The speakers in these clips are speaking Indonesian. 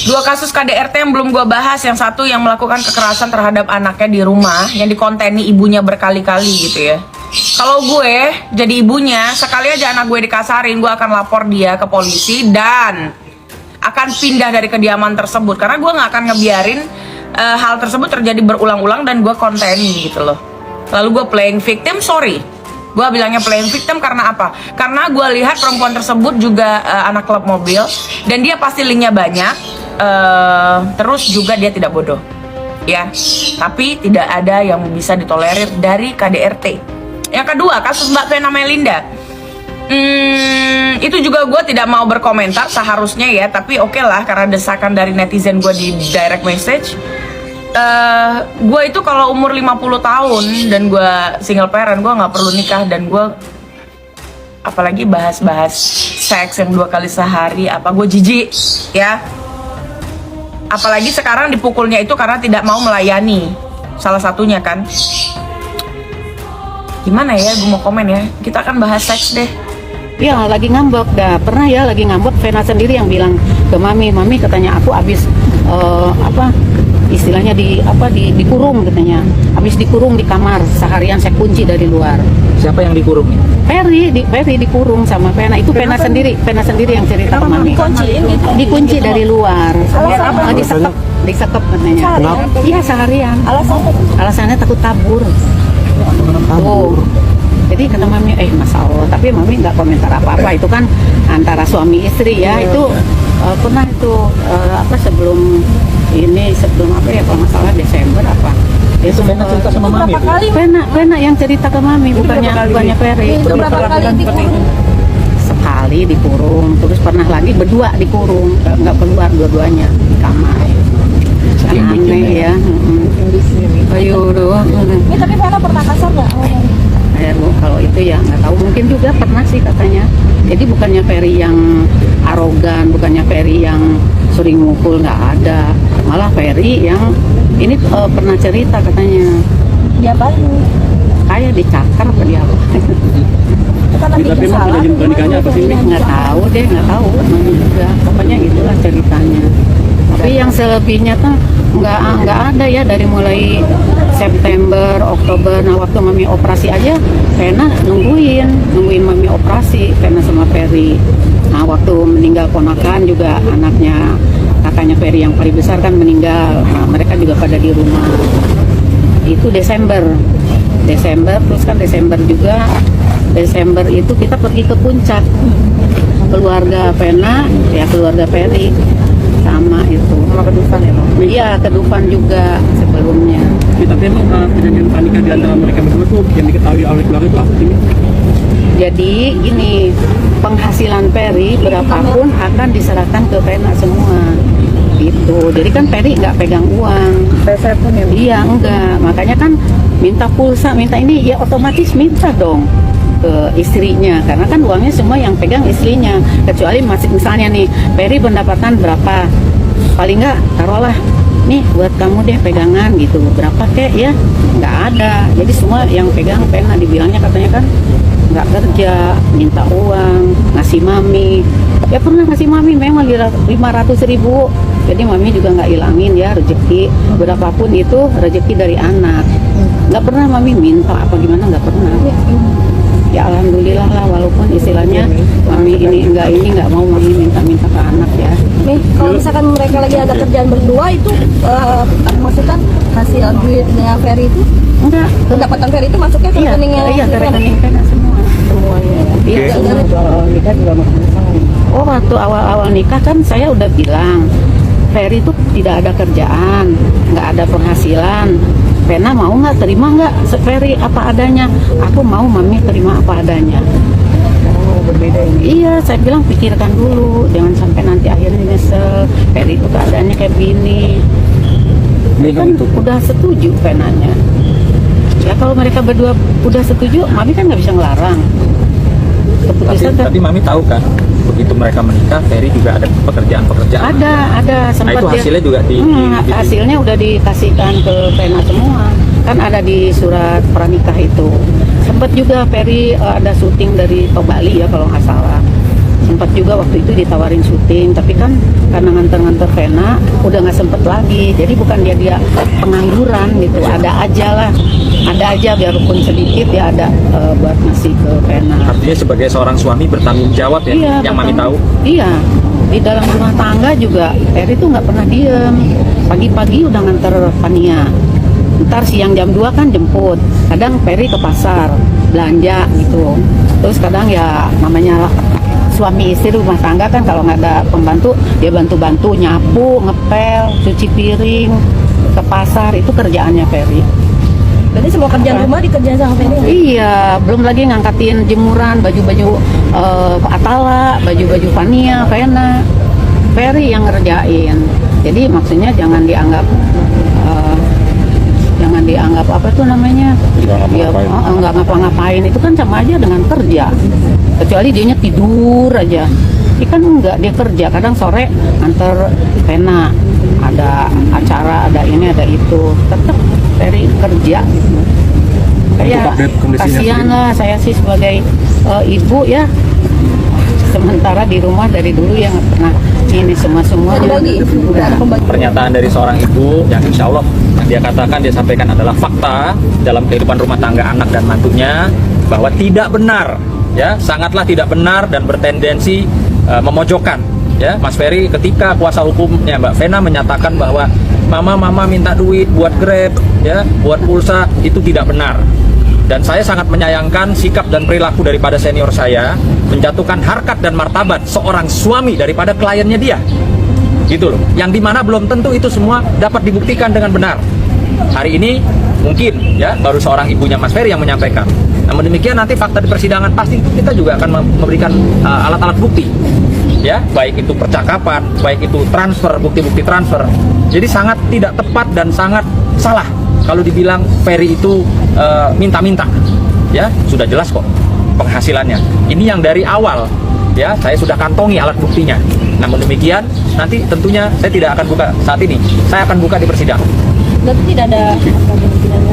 2 kasus KDRT yang belum gue bahas. Yang satu yang melakukan kekerasan terhadap anaknya di rumah, yang dikonteni ibunya berkali-kali gitu ya. Kalau gue jadi ibunya, sekali aja anak gue dikasarin, gue akan lapor dia ke polisi dan akan pindah dari kediaman tersebut. Karena gue gak akan ngebiarin hal tersebut terjadi berulang-ulang dan gue konteni gitu loh. Lalu gue playing victim, sorry. Gue bilangnya playing victim karena apa? Karena gue lihat perempuan tersebut juga anak klub mobil dan dia pasti linknya banyak. Terus juga dia tidak bodoh, ya. Tapi tidak ada yang bisa ditolerir dari KDRT. Yang kedua, kasus Mbak Vena Melinda. Itu juga gue tidak mau berkomentar seharusnya ya. Tapi oke lah, karena desakan dari netizen gue di direct message. Gue itu kalau umur 50 tahun dan gue single parent, gue nggak perlu nikah. Dan gue apalagi bahas-bahas seks yang 2 kali sehari, apa gue jijik ya. Apalagi sekarang dipukulnya itu karena tidak mau melayani, salah satunya kan. Gimana ya, gue mau komen ya. Kita akan bahas seks deh. Iya, lagi ngambek. Dah pernah ya lagi ngambek. Vena sendiri yang bilang ke mami katanya aku abis istilahnya dikurung katanya. Habis dikurung di kamar seharian, saya kunci dari luar. Siapa yang dikurung ini? Ferry dikurung sama Vena. Itu Vena sendiri yang cerita ke mami. Dikunci dari luar. Disekep katanya. Iya, seharian. Alasannya takut kabur. Oh. Jadi kata mami, Masya Allah, tapi mami nggak komentar apa-apa. Itu kan antara suami istri ya. Itu pernah itu sebelum apa ya, kalau nggak salah Desember apa. Itu Vena cerita sama mami. Vena yang cerita ke mami, bukannya Ferry. Itu berapa kali dikurung? Sekali dikurung, terus pernah lagi berdua dikurung, nggak keluar dua-duanya di kamar. Aneh ya. Ayo doang. Ini tapi Vena pernah kasar nggak? Kalau itu ya nggak tahu, mungkin juga pernah sih katanya. Jadi bukannya Ferry yang arogan, bukannya Ferry yang sering mukul, nggak ada. Malah Ferry yang ini pernah cerita katanya. Dia apa? Kayak dicakar apa dia apa? Itu kan lagi Tapi salah. nikahnya apa sih? Nggak tahu mami juga. Pokoknya itulah ceritanya. Tapi yang selebihnya tuh nggak ada ya, dari mulai September, Oktober. Nah waktu mami operasi aja, Vena nungguin mami operasi, Vena sama Ferry. Nah waktu meninggal ponakan juga, anaknya kakaknya Ferry yang paling besar kan meninggal. Nah, mereka juga pada di rumah. Itu Desember, terus kan Desember itu kita pergi ke puncak, keluarga Vena ya, keluarga Ferry sama itu. Sama ke Dufan ya, Bang? Iya, ke Dufan juga sebelumnya. Tapi emang kejadian panikan di antara mereka berdua tuh yang diketahui oleh keluarga itu apa sih? Jadi gini, penghasilan Ferry berapapun akan diserahkan ke Vena semua. Gitu. Jadi kan Ferry nggak pegang uang. Saya pun ya. Iya, enggak. Makanya kan minta pulsa, minta ini, ya otomatis minta dong ke istrinya, karena kan uangnya semua yang pegang istrinya. Kecuali misalnya nih, Ferry pendapatan berapa, paling nggak taruhlah nih buat kamu deh pegangan gitu, berapa kek ya, nggak ada. Jadi semua yang pegang Vena, dibilangnya katanya kan nggak kerja, minta uang, ngasih mami. Ya pernah ngasih mami memang 500.000. Jadi mami juga nggak ilangin ya rezeki, berapapun itu rezeki dari anak. Nggak pernah mami minta apa gimana, nggak pernah. Ya alhamdulillah lah, walaupun istilahnya mami ini nggak mau mami minta ke anak ya. Nih, kalau misalkan mereka lagi ada kerjaan berdua itu, maksudnya hasil duitnya Ferry itu, Enggak, pendapatan Ferry itu masuknya ke rekeningnya? iya ke rekening Vena semua. Semuanya. Iya. Nikah juga masih Oh, waktu awal-awal nikah kan saya udah bilang, Ferry itu tidak ada kerjaan, nggak ada penghasilan. Vena mau nggak, terima nggak Ferry apa adanya? Aku mau mami terima apa adanya. berbeda ini. Iya, saya bilang pikirkan dulu, jangan sampai nanti akhirnya nyesel. Ferry itu keadaannya kayak gini. Dia kan udah setuju Venanya. Ya kalau mereka berdua udah setuju, mami kan nggak bisa ngelarang. Keputusan Tapi mami tahu kan, begitu mereka menikah, Ferry juga ada pekerjaan. ada Nah sempat itu hasilnya juga hasilnya udah dikasihkan ke Vena semua, kan ada di surat pranikah itu. Sempat juga Ferry ada syuting dari Bali ya kalau nggak salah. sempat juga waktu itu ditawarin syuting, tapi kan karena nganter-nganter Vena udah nggak sempet lagi. Jadi bukan dia pengangguran gitu, ada aja biarpun sedikit ya ada buat ngasih ke Vena. Artinya sebagai seorang suami bertanggung jawab ya, Iya, yang Mami tahu. Iya, di dalam rumah tangga juga Peri tuh nggak pernah diem. Pagi-pagi udah nganter Fania. Ntar siang jam 2 kan jemput. Kadang Peri ke pasar belanja gitu. Terus kadang ya namanya suami istri rumah tangga kan, kalau nggak ada pembantu dia bantu-bantu nyapu, ngepel, cuci piring, ke pasar, itu kerjaannya Peri. Berarti semua kerjaan rumah dikerjain sama Ferry? Iya, belum lagi ngangkatin jemuran, baju-baju Atala, baju-baju Fania, Vena. Ferry yang ngerjain. Jadi maksudnya jangan dianggap apa tuh namanya? Nggak ngapa-ngapain. Itu kan sama aja dengan kerja. Kecuali dianya tidur aja. Ini kan enggak, dia kerja. Kadang sore nganter Vena, ada acara, ada ini, ada itu. Tetap Ferry kerja gitu. Kayak update kondisinya kasihan lah saya sih sebagai ibu ya. Sementara di rumah dari dulu yang pernah ini semua Pembagi. udah. Pernyataan dari seorang ibu yang insya Allah yang dia katakan, dia sampaikan adalah fakta dalam kehidupan rumah tangga anak dan mantunya, bahwa tidak benar, ya, sangatlah tidak benar dan bertendensi memojokkan, ya, Mas Ferry ketika kuasa hukumnya Mbak Vena menyatakan bahwa mama minta duit buat Grab, ya, buat pulsa, itu tidak benar. Dan saya sangat menyayangkan sikap dan perilaku daripada senior saya menjatuhkan harkat dan martabat seorang suami daripada kliennya dia, gitu loh. Yang dimana belum tentu itu semua dapat dibuktikan dengan benar. Hari ini mungkin ya baru seorang ibunya Mas Ferry yang menyampaikan. Namun demikian nanti fakta di persidangan pasti kita juga akan memberikan alat-alat bukti, ya, baik itu percakapan, baik itu transfer, bukti-bukti transfer. Jadi sangat tidak tepat dan sangat salah kalau dibilang Ferry itu minta-minta, ya, sudah jelas kok penghasilannya. Ini yang dari awal, ya, saya sudah kantongi alat buktinya. Namun demikian nanti tentunya saya tidak akan buka saat ini, saya akan buka di persidangan. Berarti tidak ada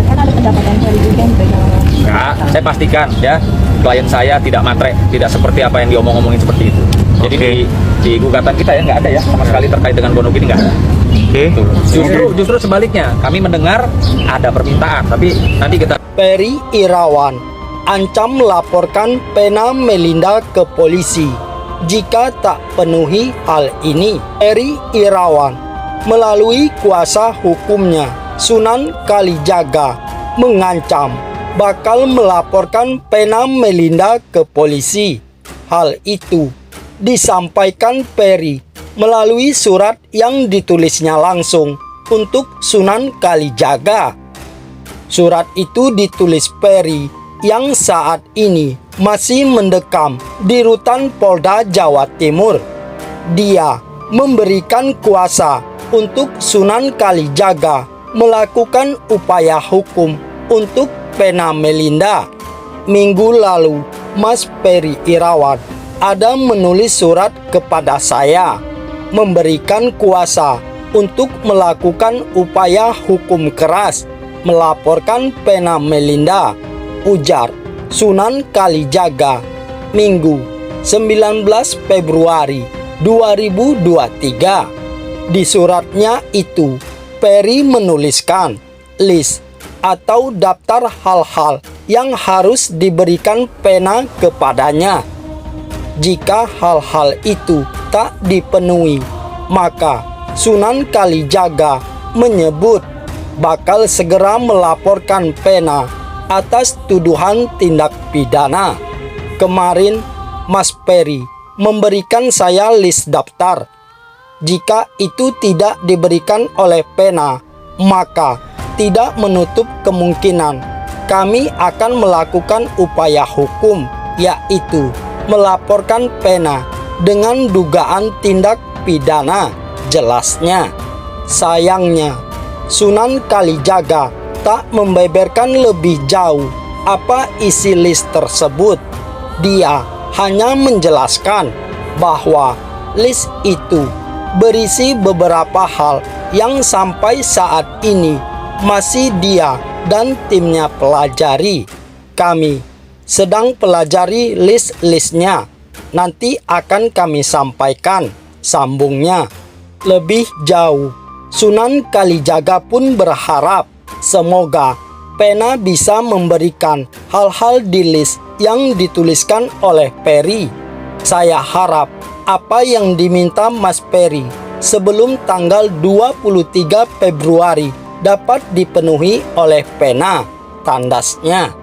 kan ada pendapatan Ferry juga yang pegang. Enggak, saya pastikan ya klien saya tidak matre, tidak seperti apa yang diomong-omongin seperti itu. Jadi di gugatan kita ya nggak ada ya sama sekali terkait dengan Gonogini, nggak ada. Justru sebaliknya, kami mendengar ada permintaan, tapi nanti kita. Ferry Irawan ancam melaporkan Vena Melinda ke polisi jika tak penuhi hal ini. Ferry Irawan melalui kuasa hukumnya Sunan Kalijaga mengancam bakal melaporkan Vena Melinda ke polisi. Hal itu disampaikan Ferry melalui surat yang ditulisnya langsung untuk Sunan Kalijaga. Surat itu ditulis Ferry yang saat ini masih mendekam di rutan Polda Jawa Timur. Dia memberikan kuasa untuk Sunan Kalijaga melakukan upaya hukum untuk Vena Melinda. Minggu lalu, Mas Ferry Irawan ada menulis surat kepada saya memberikan kuasa untuk melakukan upaya hukum keras melaporkan Vena Melinda, ujar Sunan Kalijaga Minggu 19 Februari 2023. Di suratnya itu, Ferry menuliskan list atau daftar hal-hal yang harus diberikan Vena kepadanya. Jika hal-hal itu tak dipenuhi, maka Sunan Kalijaga menyebut bakal segera melaporkan Vena atas tuduhan tindak pidana. Kemarin Mas Ferry memberikan saya list daftar. Jika itu tidak diberikan oleh Vena, maka tidak menutup kemungkinan kami akan melakukan upaya hukum, yaitu melaporkan Vena dengan dugaan tindak pidana, jelasnya. Sayangnya, Sunan Kalijaga tak membeberkan lebih jauh apa isi list tersebut. Dia hanya menjelaskan bahwa list itu berisi beberapa hal yang sampai saat ini masih dia dan timnya pelajari. Kami sedang pelajari list-listnya. nanti akan kami sampaikan, sambungnya. Lebih jauh, Sunan Kalijaga pun berharap semoga Pena bisa memberikan hal-hal di list yang dituliskan oleh Peri. Saya harap apa yang diminta Mas Peri sebelum tanggal 23 Februari dapat dipenuhi oleh Pena, tandasnya.